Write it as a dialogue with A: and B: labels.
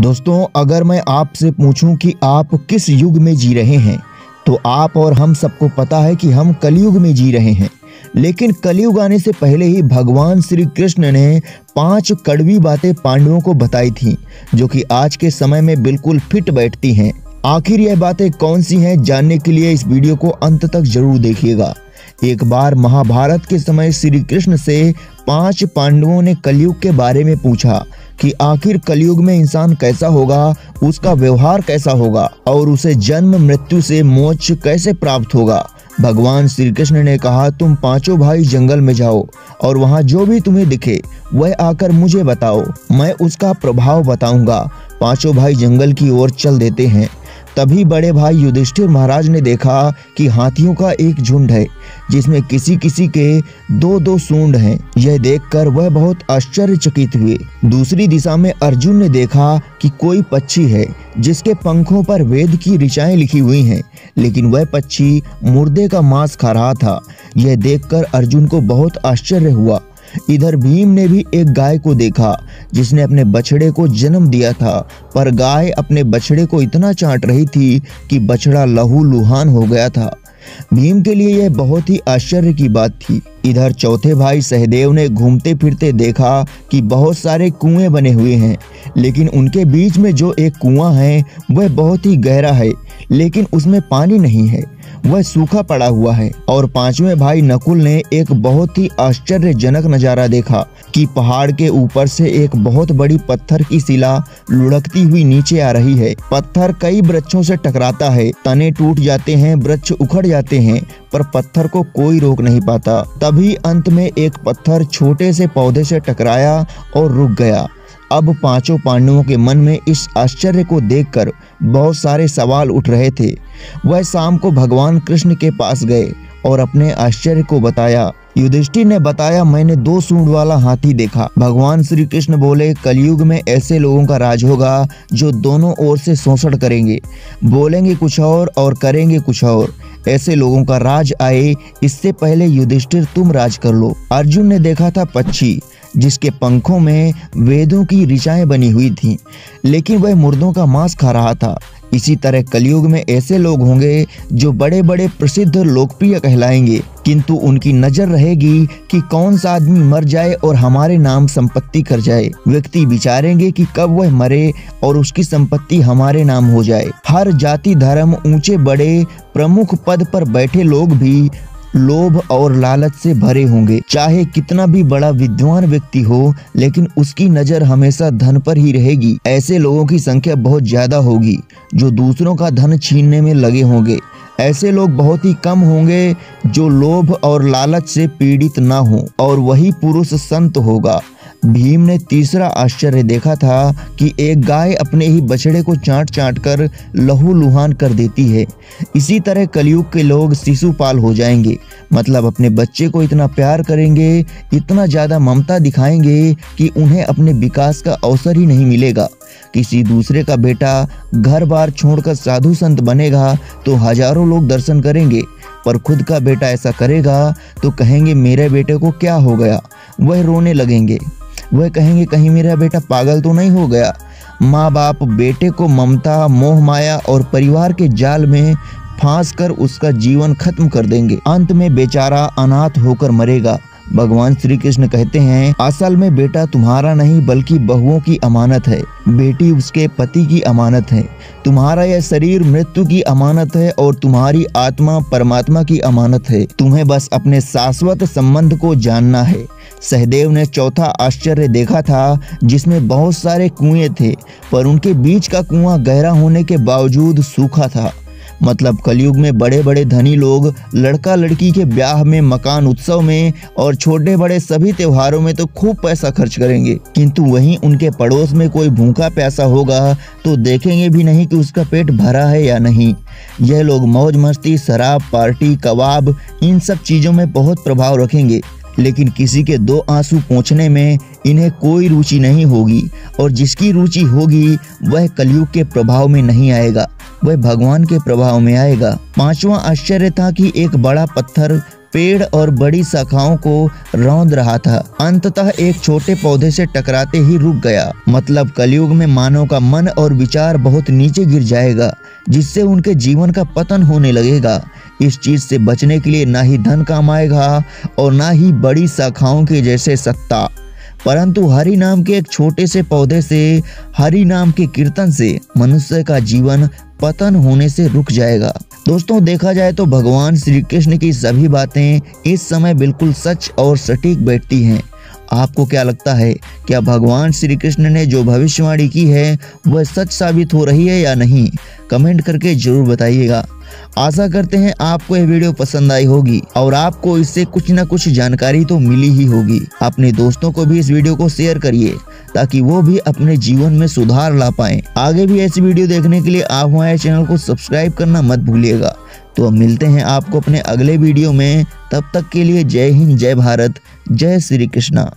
A: दोस्तों, अगर मैं आपसे पूछूं कि आप किस युग में जी रहे हैं, तो आप और हम सबको पता है कि हम कलयुग में जी रहे हैं। लेकिन कलयुग आने से पहले ही भगवान श्री कृष्ण ने 5 कड़वी बातें पांडवों को बताई थीं, जो कि आज के समय में बिल्कुल फिट बैठती हैं। आखिर यह बातें कौन सी हैं, जानने के लिए इस वीडियो को अंत तक जरूर देखिएगा। एक बार महाभारत के समय श्री कृष्ण से 5 पांडवों ने कलयुग के बारे में पूछा कि आखिर कलयुग में इंसान कैसा होगा, उसका व्यवहार कैसा होगा और उसे जन्म मृत्यु से मोक्ष कैसे प्राप्त होगा। भगवान श्री कृष्ण ने कहा, तुम 5 भाई जंगल में जाओ और वहां जो भी तुम्हें दिखे वह आकर मुझे बताओ, मैं उसका प्रभाव बताऊंगा। 5 भाई जंगल की ओर चल देते हैं। तभी बड़े भाई युधिष्ठिर महाराज ने देखा कि हाथियों का एक झुंड है, जिसमें किसी किसी के 2-2 सूंड हैं। यह देखकर वह बहुत आश्चर्यचकित हुए। दूसरी दिशा में अर्जुन ने देखा कि कोई पक्षी है, जिसके पंखों पर वेद की ऋचाएं लिखी हुई हैं, लेकिन वह पक्षी मुर्दे का मांस खा रहा था। यह देखकर अर्जुन को बहुत आश्चर्य हुआ। इधर भीम ने भी एक गाय को देखा, जिसने अपने बछड़े को जन्म दिया था, पर गाय अपने बछड़े को इतना चाट रही थी कि बछड़ा लहूलुहान हो गया था। भीम के लिए यह बहुत ही आश्चर्य की बात थी। इधर चौथे भाई सहदेव ने घूमते फिरते देखा कि बहुत सारे कुएं बने हुए हैं, लेकिन उनके बीच में जो एक कुआं है वह बहुत ही गहरा है, लेकिन उसमें पानी नहीं है, वह सूखा पड़ा हुआ है। और 5वें भाई नकुल ने एक बहुत ही आश्चर्यजनक नजारा देखा कि पहाड़ के ऊपर से एक बहुत बड़ी पत्थर की शिला लुढ़कती हुई नीचे आ रही है। पत्थर कई वृक्षों से टकराता है, तने टूट जाते हैं, वृक्ष उखड़ जाते हैं, पर पत्थर को कोई रोक नहीं पाता। तभी अंत में एक पत्थर छोटे से पौधे से टकराया और रुक गया। अब 5 पांडवों के मन में इस आश्चर्य को देखकर बहुत सारे सवाल उठ रहे थे। वह शाम को भगवान कृष्ण के पास गए और अपने आश्चर्य को बताया। युधिष्ठिर ने बताया, मैंने 2 सूंड वाला हाथी देखा। भगवान श्री कृष्ण बोले, कलयुग में ऐसे लोगों का राज होगा जो दोनों ओर से शोषण करेंगे, बोलेंगे कुछ और करेंगे कुछ और। ऐसे लोगों का राज आए, इससे पहले युधिष्ठिर तुम राज कर लो। अर्जुन ने देखा था पक्षी, जिसके पंखों में वेदों की ऋचाएं बनी हुई थीं, लेकिन वह मुर्दों का मांस खा रहा था। इसी तरह कलयुग में ऐसे लोग होंगे जो बड़े बड़े प्रसिद्ध लोकप्रिय कहलाएंगे, किंतु उनकी नजर रहेगी कि कौन सा आदमी मर जाए और हमारे नाम संपत्ति कर जाए। व्यक्ति विचारेंगे कि कब वह मरे और उसकी संपत्ति हमारे नाम हो जाए। हर जाति धर्म, ऊंचे बड़े प्रमुख पद पर बैठे लोग भी लोभ और लालच से भरे होंगे। चाहे कितना भी बड़ा विद्वान व्यक्ति हो, लेकिन उसकी नजर हमेशा धन पर ही रहेगी। ऐसे लोगों की संख्या बहुत ज्यादा होगी जो दूसरों का धन छीनने में लगे होंगे। ऐसे लोग बहुत ही कम होंगे जो लोभ और लालच से पीड़ित ना हो, और वही पुरुष संत होगा। भीम ने तीसरा आश्चर्य देखा था कि एक गाय अपने ही बछड़े को चाट चाट कर लहूलुहान कर देती है। इसी तरह कलयुग के लोग शिशुपाल हो जाएंगे, मतलब अपने बच्चे को इतना प्यार करेंगे, इतना ज्यादा ममता दिखाएंगे कि उन्हें अपने विकास का अवसर ही नहीं मिलेगा। किसी दूसरे का बेटा घर बार छोड़कर साधु संत बनेगा तो हजारों लोग दर्शन करेंगे, पर खुद का बेटा ऐसा करेगा तो कहेंगे मेरे बेटे को क्या हो गया। वह रोने लगेंगे, वह कहेंगे कहीं मेरा बेटा पागल तो नहीं हो गया। माँ बाप बेटे को ममता, मोह माया और परिवार के जाल में फांस कर उसका जीवन खत्म कर देंगे। अंत में बेचारा अनाथ होकर मरेगा। भगवान श्री कृष्ण कहते हैं, असल में बेटा तुम्हारा नहीं बल्कि बहुओं की अमानत है, बेटी उसके पति की अमानत है। तुम्हारा यह शरीर मृत्यु की अमानत है और तुम्हारी आत्मा परमात्मा की अमानत है। तुम्हें बस अपने शाश्वत संबंध को जानना है। सहदेव ने चौथा आश्चर्य देखा था, जिसमें बहुत सारे कुएं थे, पर उनके बीच का कुआं गहरा होने के बावजूद सूखा था। मतलब कलयुग में बड़े बड़े धनी लोग लड़का लड़की के ब्याह में, मकान उत्सव में और छोटे बड़े सभी त्योहारों में तो खूब पैसा खर्च करेंगे, किंतु वहीं उनके पड़ोस में कोई भूखा प्यासा होगा तो देखेंगे भी नहीं कि उसका पेट भरा है या नहीं। यह लोग मौज मस्ती, शराब, पार्टी, कबाब, इन सब चीजों में बहुत प्रभाव रखेंगे, लेकिन किसी के 2 आंसू पोंछने में इन्हें कोई रुचि नहीं होगी, और जिसकी रुचि होगी वह कलयुग के प्रभाव में नहीं आएगा, वह भगवान के प्रभाव में आएगा। 5वां आश्चर्य था कि एक बड़ा पत्थर पेड़ और बड़ी शाखाओं को रौंद रहा था। अंततः एक छोटे पौधे से टकराते ही रुक गया। मतलब कलयुग में मानव का मन और विचार बहुत नीचे गिर जाएगा, जिससे उनके जीवन का पतन होने लगेगा। इस चीज से बचने के लिए ना ही धन काम आएगा और ना ही बड़ी शाखाओं के जैसे सत्ता, परंतु हरि नाम के एक छोटे से पौधे से, हरि नाम के कीर्तन से मनुष्य का जीवन पतन होने से रुक जाएगा। दोस्तों, देखा जाए तो भगवान श्री कृष्ण की सभी बातें इस समय बिल्कुल सच और सटीक बैठती हैं। आपको क्या लगता है, क्या भगवान श्री कृष्ण ने जो भविष्यवाणी की है वह सच साबित हो रही है या नहीं? कमेंट करके जरूर बताइएगा। आशा करते हैं आपको यह वीडियो पसंद आई होगी और आपको इससे कुछ न कुछ जानकारी तो मिली ही होगी। अपने दोस्तों को भी इस वीडियो को शेयर करिए ताकि वो भी अपने जीवन में सुधार ला पाएं। आगे भी ऐसी वीडियो देखने के लिए आप हमारे चैनल को सब्सक्राइब करना मत भूलिएगा। तो अब मिलते हैं आपको अपने अगले वीडियो में। तब तक के लिए जय हिंद, जय भारत, जय श्री कृष्णा।